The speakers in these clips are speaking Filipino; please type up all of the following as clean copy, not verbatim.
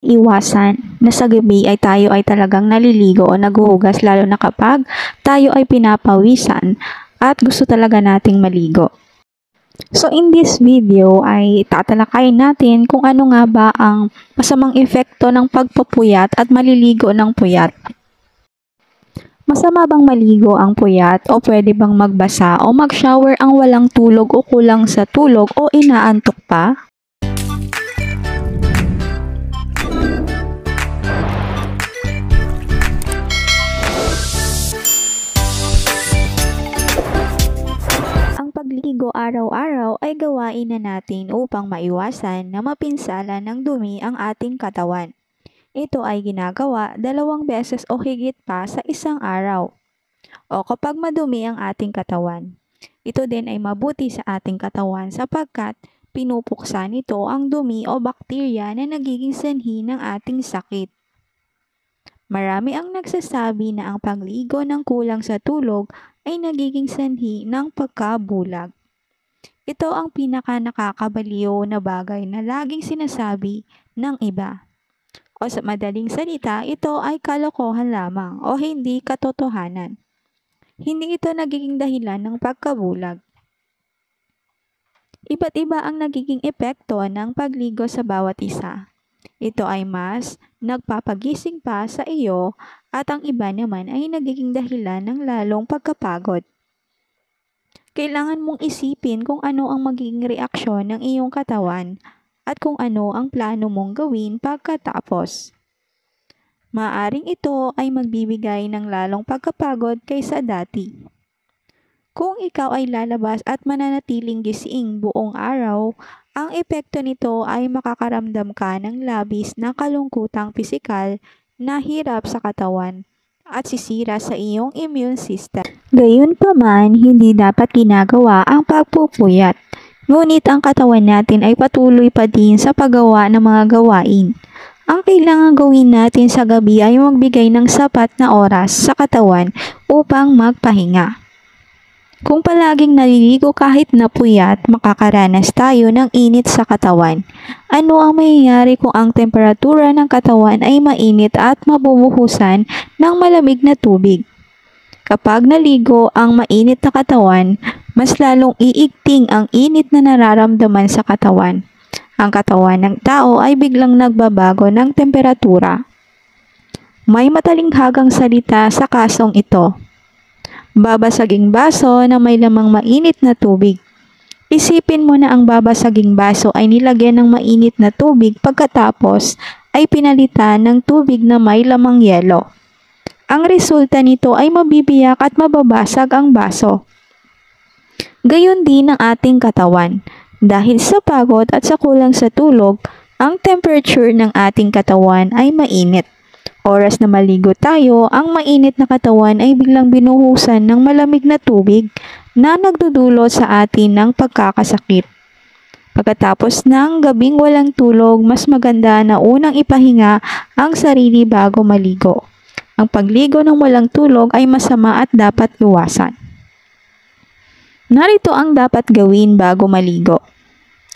iwasan na sa gabi ay tayo ay talagang naliligo o naghuhugas lalo na kapag tayo ay pinapawisan at gusto talaga nating maligo. So in this video ay tatalakayin natin kung ano nga ba ang masamang epekto ng pagpupuyat at maliligo ng puyat. Masama bang maligo ang puyat o pwede bang magbasa o mag-shower ang walang tulog o kulang sa tulog o inaantok pa? Pagligo araw-araw ay gawain na natin upang maiwasan na mapinsala ng dumi ang ating katawan. Ito ay ginagawa 2 beses o higit pa sa isang araw. O kapag madumi ang ating katawan, ito din ay mabuti sa ating katawan sapagkat pinupuksa nito ang dumi o bakterya na nagiging sanhi ng ating sakit. Marami ang nagsasabi na ang pagligo ng kulang sa tulog ay nagiging sanhi ng pagkabulag. Ito ang pinaka-nakakabaliw na bagay na laging sinasabi ng iba. O sa madaling salita, ito ay kalokohan lamang o hindi katotohanan. Hindi ito nagiging dahilan ng pagkabulag. Iba't iba ang nagiging epekto ng pagligo sa bawat isa. Ito ay mas nagpapagising pa sa iyo at ang iba naman ay nagiging dahilan ng lalong pagkapagod. Kailangan mong isipin kung ano ang magiging reaksyon ng iyong katawan at kung ano ang plano mong gawin pagkatapos. Maaring ito ay magbibigay ng lalong pagkapagod kaysa dati. Kung ikaw ay lalabas at mananatiling gising buong araw, ang epekto nito ay makakaramdam ka ng labis na kalungkutang pisikal na hirap sa katawan at sisira sa iyong immune system. Gayunpaman, hindi dapat ginagawa ang pagpupuyat. Ngunit ang katawan natin ay patuloy pa din sa paggawa ng mga gawain. Ang kailangan gawin natin sa gabi ay magbigay ng sapat na oras sa katawan upang magpahinga. Kung palaging naliligo kahit napuyat, makakaranas tayo ng init sa katawan. Ano ang mangyayari kung ang temperatura ng katawan ay mainit at mabubuhusan ng malamig na tubig? Kapag naligo ang mainit na katawan, mas lalong iigting ang init na nararamdaman sa katawan. Ang katawan ng tao ay biglang nagbabago ng temperatura. May matalinghagang salita sa kasong ito. Babasaging baso na may lamang mainit na tubig. Isipin mo na ang babasaging baso ay nilagyan ng mainit na tubig pagkatapos ay pinalitan ng tubig na may lamang yelo. Ang resulta nito ay mabibiyak at mababasag ang baso. Gayon din ang ating katawan. Dahil sa pagod at sa kulang sa tulog, ang temperature ng ating katawan ay mainit. Oras na maligo tayo, ang mainit na katawan ay biglang binuhusan ng malamig na tubig na nagdudulot sa atin ng pagkakasakit. Pagkatapos ng gabing walang tulog, mas maganda na unang ipahinga ang sarili bago maligo. Ang pagligo ng walang tulog ay masama at dapat iwasan. Narito ang dapat gawin bago maligo.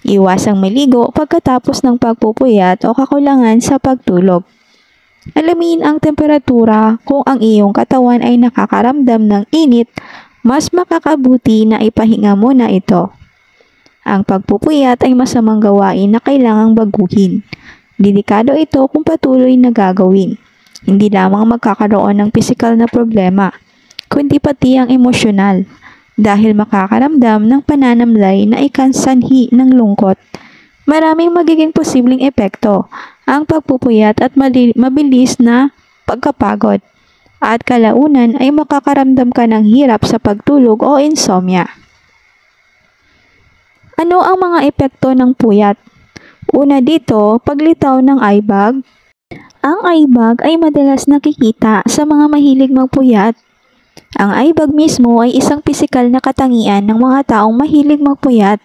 Iwasang maligo pagkatapos ng pagpupuyat o kakulangan sa pagtulog. Alamin ang temperatura. Kung ang iyong katawan ay nakakaramdam ng init, mas makakabuti na ipahinga muna ito. Ang pagpupuyat ay masamang gawain na kailangang baguhin. Delikado ito kung patuloy na gagawin. Hindi lamang magkakaroon ng pisikal na problema, kundi pati ang emosyonal, dahil makakaramdam ng pananamlay na ikansanhi ng lungkot. Maraming magiging posibleng epekto ang pagpupuyat at mabilis na pagkapagod, at kalaunan ay makakaramdam ka ng hirap sa pagtulog o insomnia. Ano ang mga epekto ng puyat? Una dito, paglitaw ng eye bag. Ang eye bag ay madalas nakikita sa mga mahilig magpuyat. Ang eye bag mismo ay isang pisikal na katangian ng mga taong mahilig magpuyat.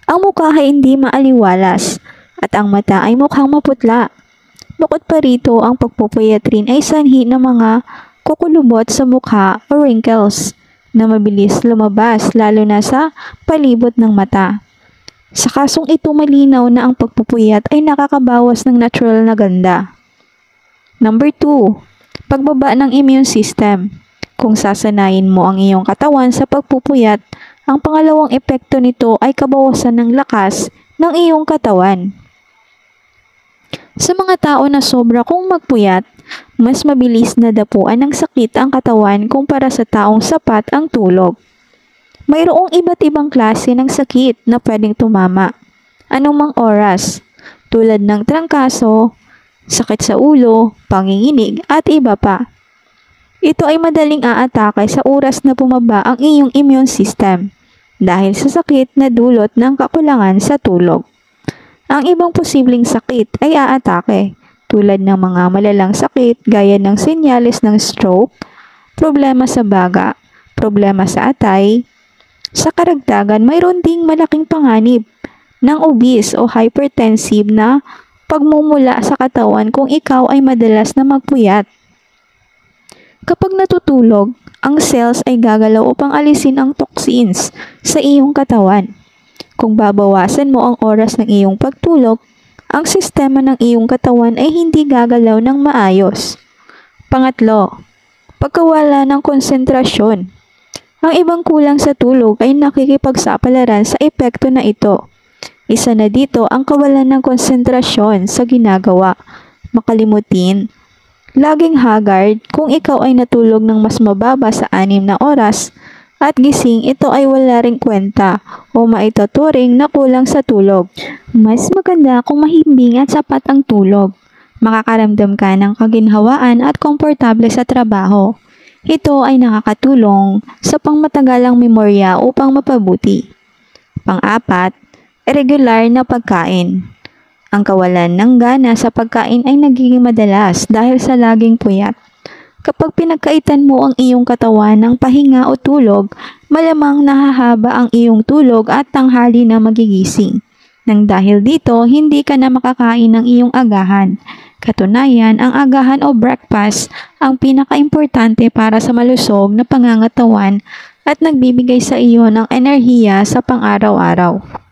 Ang mukha ay hindi maaliwalas at ang mata ay mukhang maputla. Bukod pa rito, ang pagpupuyat rin ay sanhi ng mga kukulubot sa mukha o wrinkles na mabilis lumabas lalo na sa palibot ng mata. Sa kasong ito, malinaw na ang pagpupuyat ay nakakabawas ng natural na ganda. Number 2, pagbaba ng immune system. Kung sasanayin mo ang iyong katawan sa pagpupuyat, ang pangalawang epekto nito ay kabawasan ng lakas ng iyong katawan. Sa mga tao na sobra kong magpuyat, mas mabilis na dapuan ng sakit ang katawan kumpara sa taong sapat ang tulog. Mayroong iba't ibang klase ng sakit na pwedeng tumama anumang oras, tulad ng trangkaso, sakit sa ulo, panginginig at iba pa. Ito ay madaling aatake sa oras na bumaba ang iyong immune system dahil sa sakit na dulot ng kakulangan sa tulog. Ang ibang posibleng sakit ay aatake tulad ng mga malalang sakit gaya ng senyales ng stroke, problema sa baga, problema sa atay. Sa karagdagan, mayroon ding malaking panganib ng obese o hypertensive na pagmumula sa katawan kung ikaw ay madalas na magpuyat. Kapag natutulog, ang cells ay gagalaw upang alisin ang toxins sa iyong katawan. Kung babawasan mo ang oras ng iyong pagtulog, ang sistema ng iyong katawan ay hindi gagalaw ng maayos. Pangatlo, pagkawala ng konsentrasyon. Ang ibang kulang sa tulog ay nakikipagsapalaran sa epekto na ito. Isa na dito ang kawalan ng konsentrasyon sa ginagawa, makalimutin, laging haggard kung ikaw ay natulog ng mas mababa sa 6 na oras at gising, ito ay wala ring kwenta o maituturing na kulang sa tulog. Mas maganda kung mahimbing at sapat ang tulog. Makakaramdam ka ng kaginhawaan at komportable sa trabaho. Ito ay nakakatulong sa pangmatagalang memorya upang mapabuti. Pang-apat, irregular na pagkain. Ang kawalan ng gana sa pagkain ay nagiging madalas dahil sa laging puyat. Kapag pinagkaitan mo ang iyong katawan ng pahinga o tulog, malamang nahahaba ang iyong tulog at tanghali na magigising. Nang dahil dito, hindi ka na makakain ng iyong agahan. Katunayan, ang agahan o breakfast ang pinakaimportante para sa malusog na pangangatawan at nagbibigay sa iyo ng enerhiya sa pang-araw-araw.